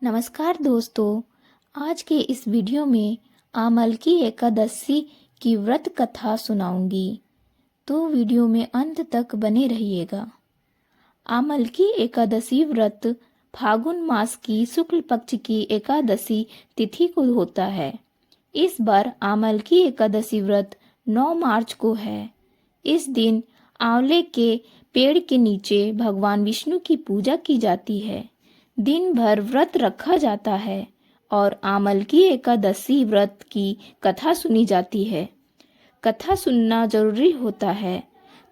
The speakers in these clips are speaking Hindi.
नमस्कार दोस्तों, आज के इस वीडियो में आमलकी एकादशी की व्रत कथा सुनाऊंगी, तो वीडियो में अंत तक बने रहिएगा। आमलकी एकादशी व्रत फागुन मास की शुक्ल पक्ष की एकादशी तिथि को होता है। इस बार आमलकी एकादशी व्रत 9 मार्च को है। इस दिन आंवले के पेड़ के नीचे भगवान विष्णु की पूजा की जाती है। दिन भर व्रत रखा जाता है और आमलकी एकादशी व्रत की कथा सुनी जाती है। कथा सुनना जरूरी होता है,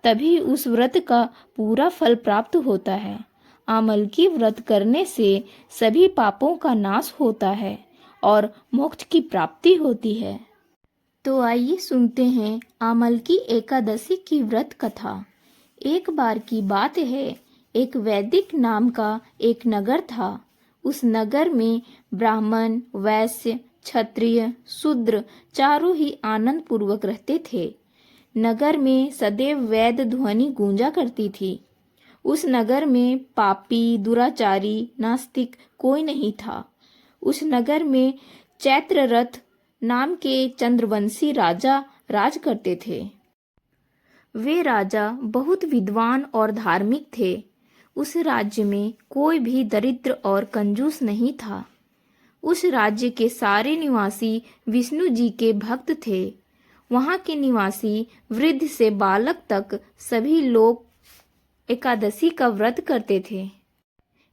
तभी उस व्रत का पूरा फल प्राप्त होता है। आमलकी व्रत करने से सभी पापों का नाश होता है और मोक्ष की प्राप्ति होती है। तो आइए सुनते हैं आमलकी एकादशी की व्रत कथा। एक बार की बात है, एक वैदिक नाम का एक नगर था। उस नगर में ब्राह्मण, वैश्य, क्षत्रिय, शूद्र चारों ही आनंद पूर्वक रहते थे। नगर में सदैव वेद ध्वनि गूंजा करती थी। उस नगर में पापी, दुराचारी, नास्तिक कोई नहीं था। उस नगर में चैत्ररथ नाम के चंद्रवंशी राजा राज करते थे। वे राजा बहुत विद्वान और धार्मिक थे। उस राज्य में कोई भी दरिद्र और कंजूस नहीं था। उस राज्य के सारे निवासी विष्णु जी के भक्त थे। वहां के निवासी वृद्ध से बालक तक सभी लोग एकादशी का व्रत करते थे।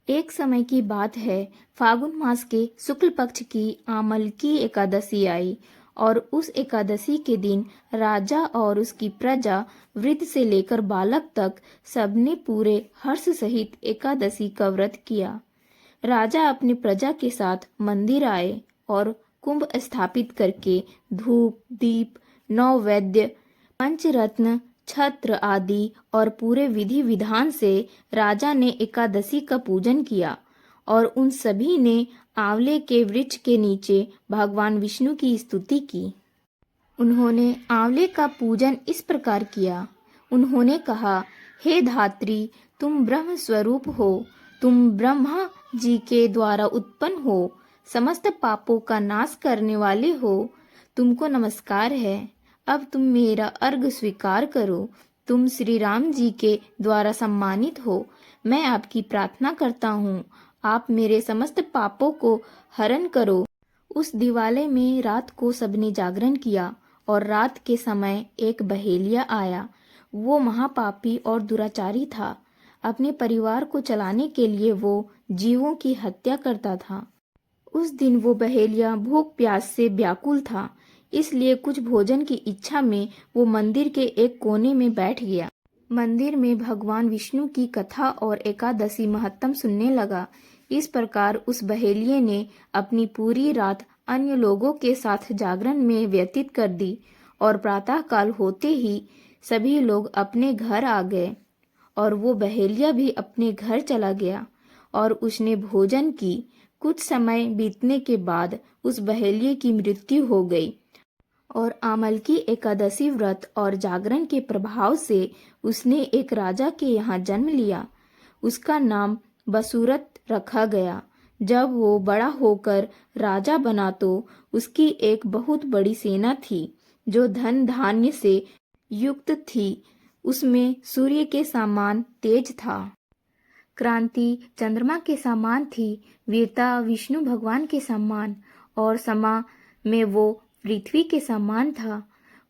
एक समय की बात है, फागुन मास के शुक्ल पक्ष की आमलकी एकादशी आई और उस एकादशी के दिन राजा और उसकी प्रजा, वृद्ध से लेकर बालक तक, सबने पूरे हर्ष सहित एकादशी का व्रत किया। राजा अपनी प्रजा के साथ मंदिर आए और कुंभ स्थापित करके धूप, दीप, 9 वैद्य, पंचरत्न, छत्र आदि और पूरे विधि विधान से राजा ने एकादशी का पूजन किया और उन सभी ने आंवले के वृक्ष के नीचे भगवान विष्णु की स्तुति की। उन्होंने आंवले का पूजन इस प्रकार किया। उन्होंने कहा, हे धात्री, तुम ब्रह्म स्वरूप हो, तुम ब्रह्मा जी के द्वारा उत्पन्न हो, समस्त पापों का नाश करने वाले हो, तुमको नमस्कार है। अब तुम मेरा अर्घ स्वीकार करो। तुम श्री राम जी के द्वारा सम्मानित हो। मैं आपकी प्रार्थना करता हूँ, आप मेरे समस्त पापों को हरण करो। उस दिवाले में रात को सबने जागरण किया और रात के समय एक बहेलिया आया। वो महापापी और दुराचारी था। अपने परिवार को चलाने के लिए वो जीवों की हत्या करता था। उस दिन वो बहेलिया भूख प्यास से व्याकुल था, इसलिए कुछ भोजन की इच्छा में वो मंदिर के एक कोने में बैठ गया। मंदिर में भगवान विष्णु की कथा और एकादशी महत्तम सुनने लगा। इस प्रकार उस बहेलिये ने अपनी पूरी रात अन्य लोगों के साथ जागरण में व्यतीत कर दी और प्रातःकाल होते ही सभी लोग अपने घर आ गए और वो बहेलिया भी अपने घर चला गया और उसने भोजन की। कुछ समय बीतने के बाद उस बहेलिये की मृत्यु हो गई और आमलकी एकादशी व्रत और जागरण के प्रभाव से उसने एक राजा के यहाँ जन्म लिया। उसका नाम बसुरत रखा गया। जब वो बड़ा होकर राजा बना तो उसकी एक बहुत बड़ी सेना थी जो धन धान्य से युक्त थी। उसमें सूर्य के समान तेज था, क्रांति चंद्रमा के समान थी, वीरता विष्णु भगवान के समान और समा में वो पृथ्वी के समान था।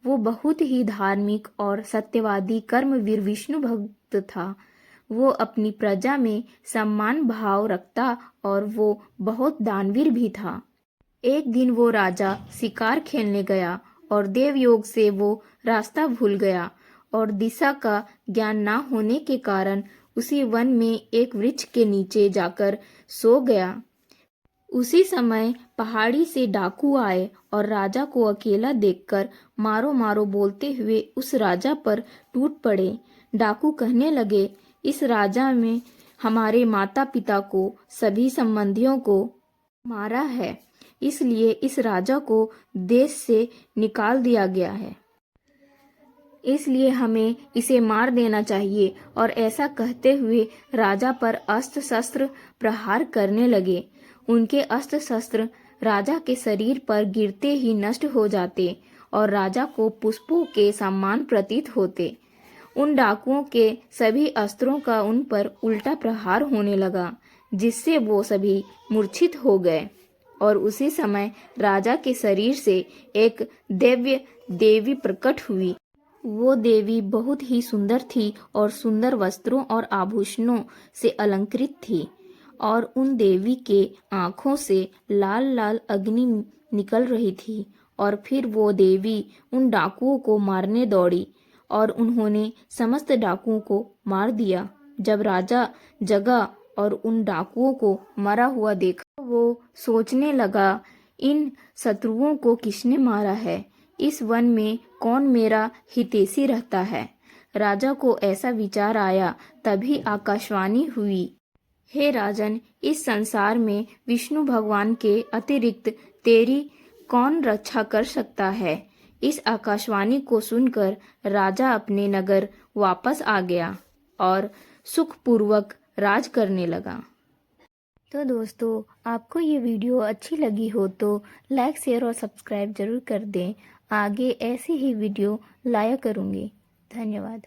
वो बहुत ही धार्मिक और सत्यवादी कर्मवीर विष्णु भक्त था। वो अपनी प्रजा में सम्मान भाव रखता और वो बहुत दानवीर भी था। एक दिन वो राजा शिकार खेलने गया और देवयोग से वो रास्ता भूल गया और दिशा का ज्ञान ना होने के कारण उसी वन में एक वृक्ष के नीचे जाकर सो गया। उसी समय पहाड़ी से डाकू आए और राजा को अकेला देखकर मारो मारो बोलते हुए उस राजा पर टूट पड़े। डाकू कहने लगे, इस राजा में हमारे माता पिता को, सभी संबंधियों को मारा है, इसलिए इस राजा को देश से निकाल दिया गया है। इसलिए हमें इसे मार देना चाहिए। और ऐसा कहते हुए राजा पर अस्त्र शस्त्र प्रहार करने लगे। उनके अस्त्र शस्त्र राजा के शरीर पर गिरते ही नष्ट हो जाते और राजा को पुष्पों के समान प्रतीत होते। उन डाकुओं के सभी अस्त्रों का उन पर उल्टा प्रहार होने लगा, जिससे वो सभी मूर्छित हो गए। और उसी समय राजा के शरीर से एक दिव्य देवी प्रकट हुई। वो देवी बहुत ही सुंदर थी और सुंदर वस्त्रों और आभूषणों से अलंकृत थी, और उन देवी के आंखों से लाल लाल अग्नि निकल रही थी। और फिर वो देवी उन डाकुओं को मारने दौड़ी और उन्होंने समस्त डाकुओं को मार दिया। जब राजा जगा और उन डाकुओं को मरा हुआ देखा, वो सोचने लगा, इन शत्रुओं को किसने मारा है? इस वन में कौन मेरा हितैषी रहता है? राजा को ऐसा विचार आया। तभी आकाशवाणी हुई, हे राजन, इस संसार में विष्णु भगवान के अतिरिक्त तेरी कौन रक्षा कर सकता है? इस आकाशवाणी को सुनकर राजा अपने नगर वापस आ गया और सुखपूर्वक राज करने लगा। तो दोस्तों, आपको ये वीडियो अच्छी लगी हो तो लाइक, शेयर और सब्सक्राइब जरूर कर दें। आगे ऐसी ही वीडियो लाया करूँगी। धन्यवाद।